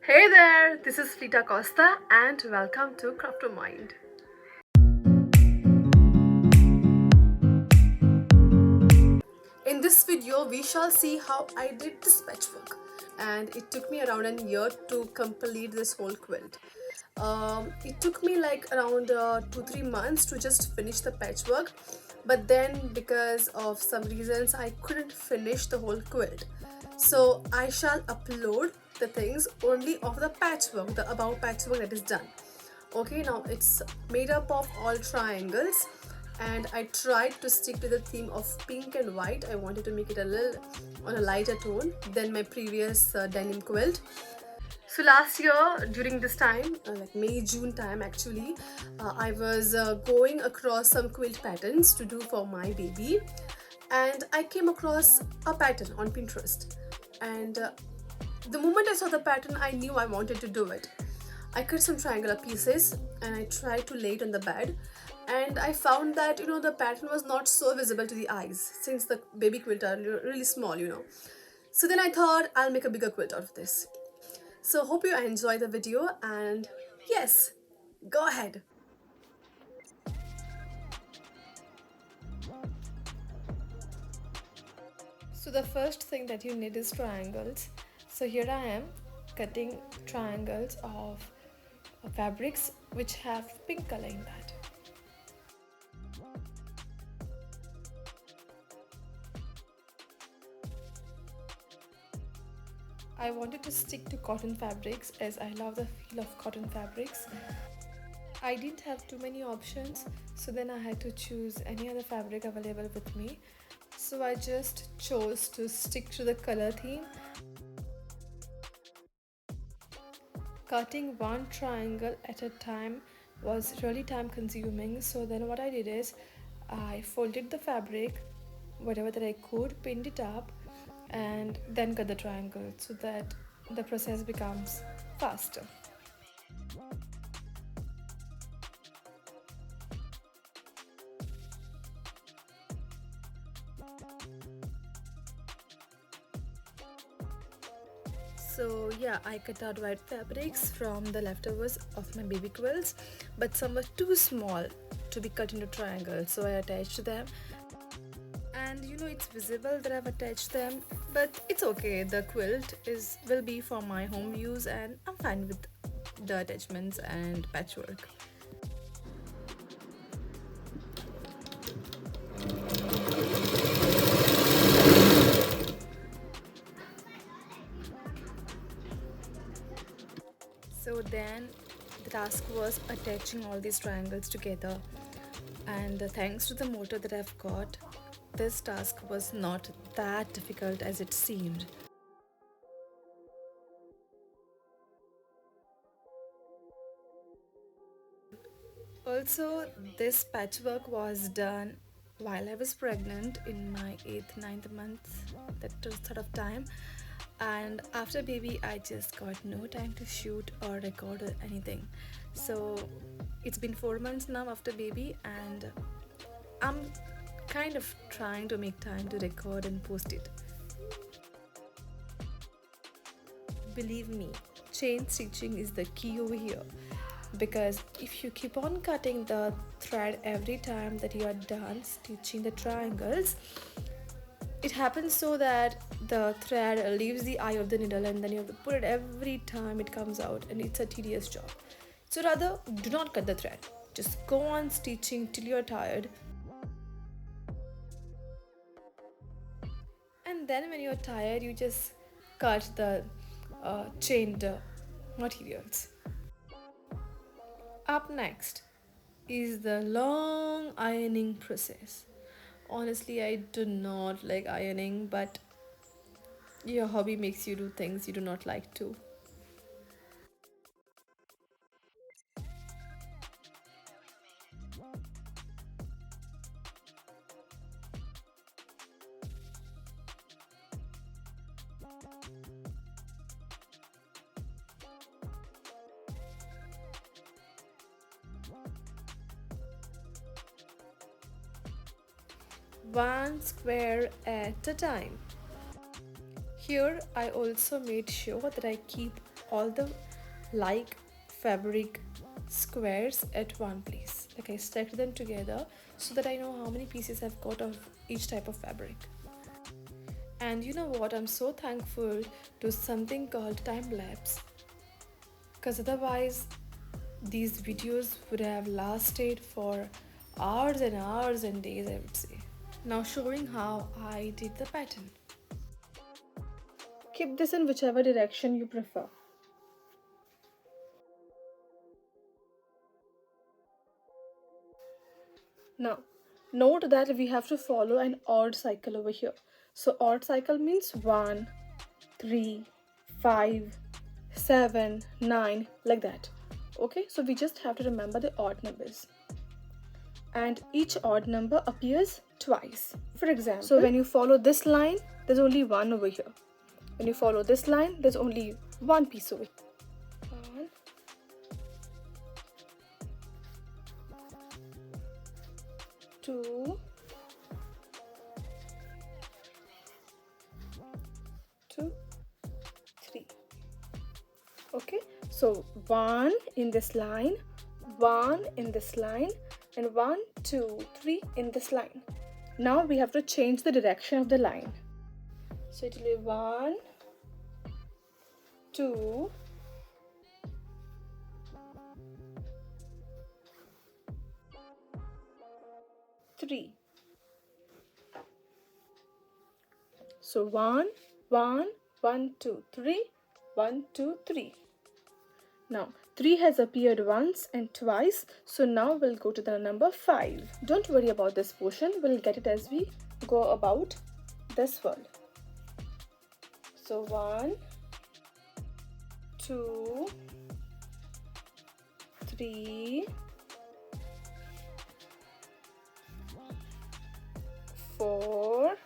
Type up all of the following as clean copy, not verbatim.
Hey there, this is Fleeta Costa and welcome to Craftomind. In this video, we shall see how I did this patchwork, and it took me around a year to complete this whole quilt. It took me like around 2-3 months to just finish the patchwork, but then because of some reasons I couldn't finish the whole quilt. So I shall upload the things only of the patchwork, the about patchwork that is done. Okay, now it's made up of all triangles, and I tried to stick to the theme of pink and white. I wanted to make it a little on a lighter tone than my previous denim quilt. So last year during this time, like May June time actually, I was going across some quilt patterns to do for my baby, and I came across a pattern on Pinterest, and the moment I saw the pattern I knew I wanted to do it. I cut some triangular pieces and I tried to lay it on the bed, and I found that the pattern was not so visible to the eyes since the baby quilt are really small. So then I thought I'll make a bigger quilt out of this. So hope you enjoy the video, and yes, go ahead. So the first thing that you need is triangles. So here I am cutting triangles of fabrics which have pink color in that. I wanted to stick to cotton fabrics as I love the feel of cotton fabrics. I didn't have too many options, so then I had to choose any other fabric available with me. So I just chose to stick to the color theme. Cutting one triangle at a time was really time consuming, so then what I did is I folded the fabric whatever that I could, pinned it up, and then cut the triangle so that the process becomes faster. So yeah, I cut out white fabrics from the leftovers of my baby quilts, but some were too small to be cut into triangles, so I attached them. And it's visible that I've attached them, but it's okay. The quilt will be for my home use, and I'm fine with the attachments and patchwork. So then the task was attaching all these triangles together, and thanks to the motor that I've got, this task was not that difficult as it seemed. Also, this patchwork was done while I was pregnant in my 8th, 9th month, that sort of time. And after baby, I just got no time to shoot or record or anything. So it's been 4 months now after baby, and I'm kind of trying to make time to record and post it. Believe me, chain stitching is the key over here, because if you keep on cutting the thread every time that you are done stitching the triangles, it happens so that the thread leaves the eye of the needle, and then you have to put it every time it comes out, and it's a tedious job. So rather, do not cut the thread, just go on stitching till you're tired, and then when you're tired you just cut the chained materials. Up next is the long ironing process. Honestly, I do not like ironing, but your hobby makes you do things you do not like to. One square at a time. Here I also made sure that I keep all the like fabric squares at one place. Like I stacked them together so that I know how many pieces I've got of each type of fabric. And you know what, I'm so thankful to something called time lapse, because otherwise these videos would have lasted for hours and hours and days, I would say. Now showing how I did the pattern. Keep this in whichever direction you prefer. Now, note that we have to follow an odd cycle over here. So odd cycle means 1, 3, 5, 7, 9, like that. Okay, so we just have to remember the odd numbers. And each odd number appears twice. For example, so when you follow this line, there's only one over here. When you follow this line, there's only one piece over here. 1, 2, 2, 3. Okay, so 1 in this line, 1 in this line, and 1, 2, 3 in this line. Now we have to change the direction of the line. So it will be 1, 2, 3. So 1, 1, 1, 2, 3, 1, 2, 3. Now 3 has appeared once and twice, so now we'll go to the number 5. Don't worry about this portion, we'll get it as we go about this one. So 1, 2, 3, 4.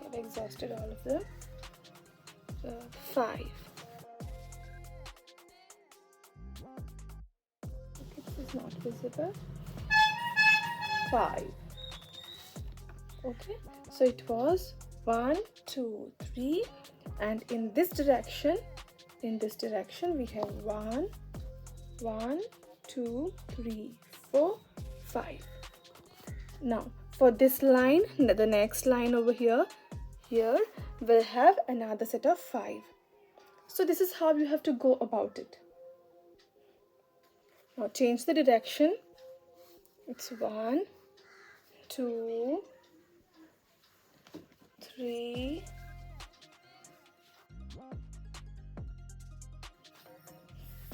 I've exhausted all of them. 5. Okay, this is not visible. 5. Okay, so it was 1, 2, 3, and in this direction we have 1, 1, 2, 3, 4, 5. Now for this line, the next line over here will have another set of 5. So this is how you have to go about it. Now change the direction. It's 1, 2, 3,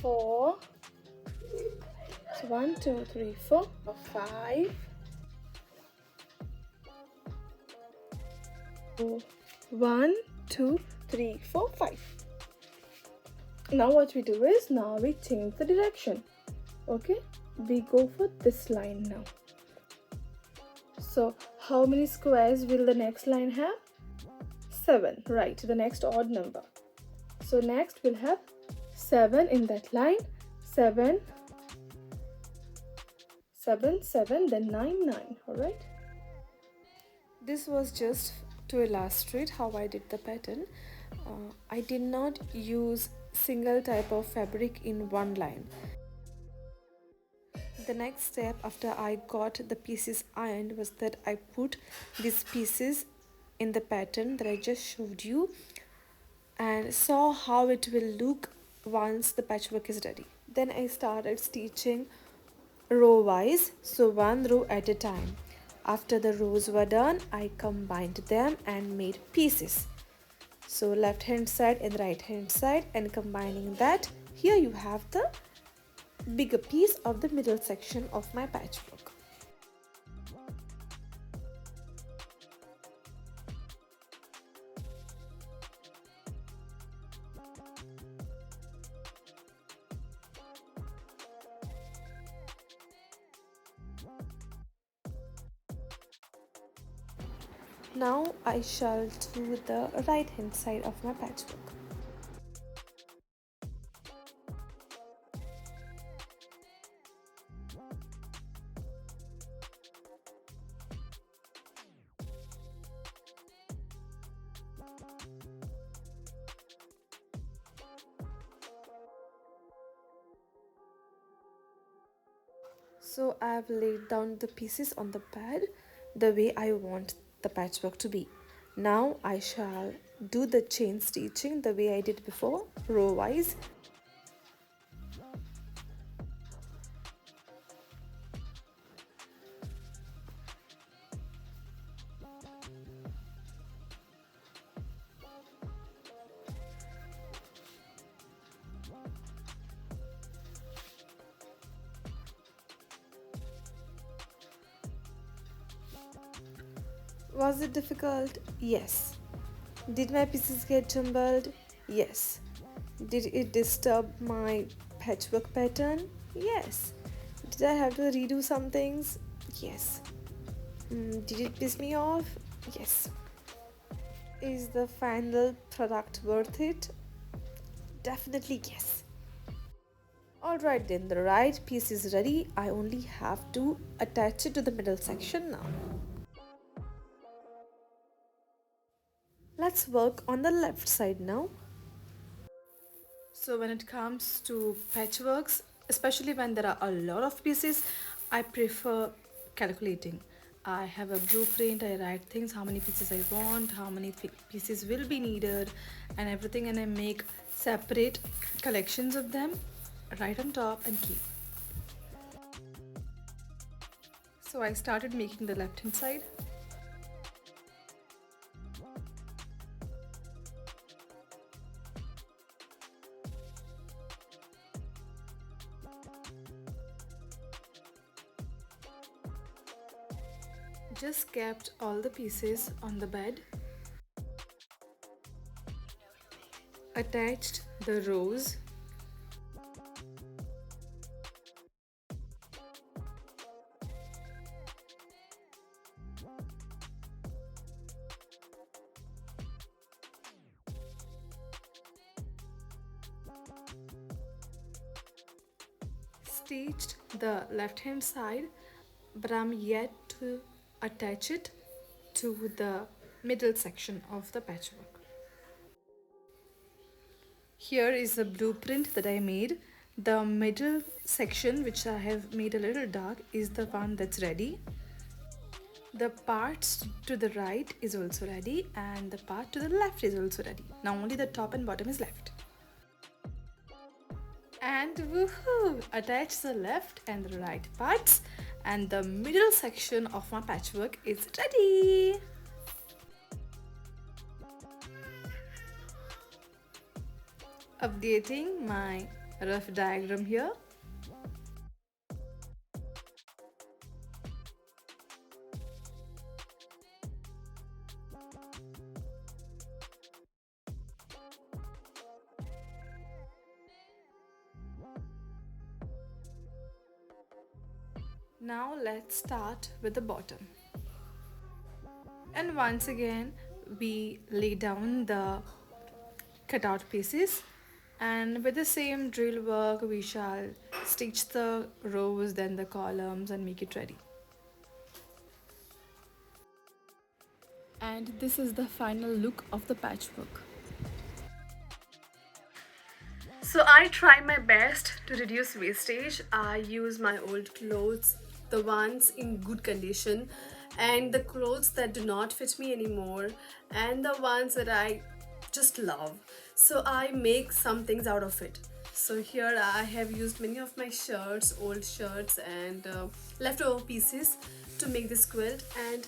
4. So 1, 2, 3, 4, 5. 1, 2, 3, 4, 5. Now what we do is, now we change the direction. Okay, we go for this line now. So how many squares will the next line have? 7, right, the next odd number. So next we'll have 7 in that line. 7, 7, 7, then 9, 9. All right. This was just to illustrate how I did the pattern. I did not use single type of fabric in one line. The next step after I got the pieces ironed was that I put these pieces in the pattern that I just showed you and saw how it will look once the patchwork is ready. Then I started stitching row wise, so one row at a time. After the rows were done, I combined them and made pieces. So left hand side and right hand side, and combining that, here you have the bigger piece of the middle section of my patchwork. Now I shall do the right hand side of my patchwork. So I've laid down the pieces on the bed the way I want the patchwork to be. Now I shall do the chain stitching the way I did before, row wise. Was it difficult? Yes. Did my pieces get jumbled? Yes. Did it disturb my patchwork pattern? Yes. Did I have to redo some things? Yes. Did it piss me off? Yes. Is the final product worth it? Definitely yes. Alright then, the right piece is ready. I only have to attach it to the middle section now. Let's work on the left side now. So when it comes to patchworks, especially when there are a lot of pieces, I prefer calculating. I have a blueprint, I write things, how many pieces I want, how many pieces will be needed and everything, and I make separate collections of them right on top and keep. So I started making the left hand side. Just kept all the pieces on the bed, attached the rows, stitched the left hand side, but I'm yet to attach it to the middle section of the patchwork. Here is the blueprint that I made. The middle section, which I have made a little dark, is the one that's ready. The parts to the right is also ready and the part to the left is also ready. Now only the top and bottom is left. And woohoo! Attach the left and the right parts and the middle section of my patchwork is ready. Updating my rough diagram here. Now let's start with the bottom. And once again, we lay down the cutout pieces, and with the same drill work we shall stitch the rows, then the columns, and make it ready. And this is the final look of the patchwork. So I try my best to reduce wastage. I use my old clothes, the ones in good condition, and the clothes that do not fit me anymore, and the ones that I just love. So I make some things out of it. So here I have used many of my shirts, old shirts, and leftover pieces to make this quilt. And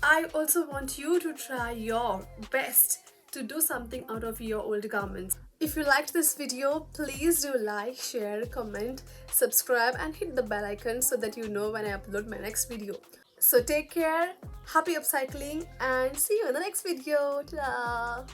I also want you to try your best to do something out of your old garments. If you liked this video, please do like, share, comment, subscribe and hit the bell icon so that you know when I upload my next video. So take care, happy upcycling, and see you in the next video. Ta-da!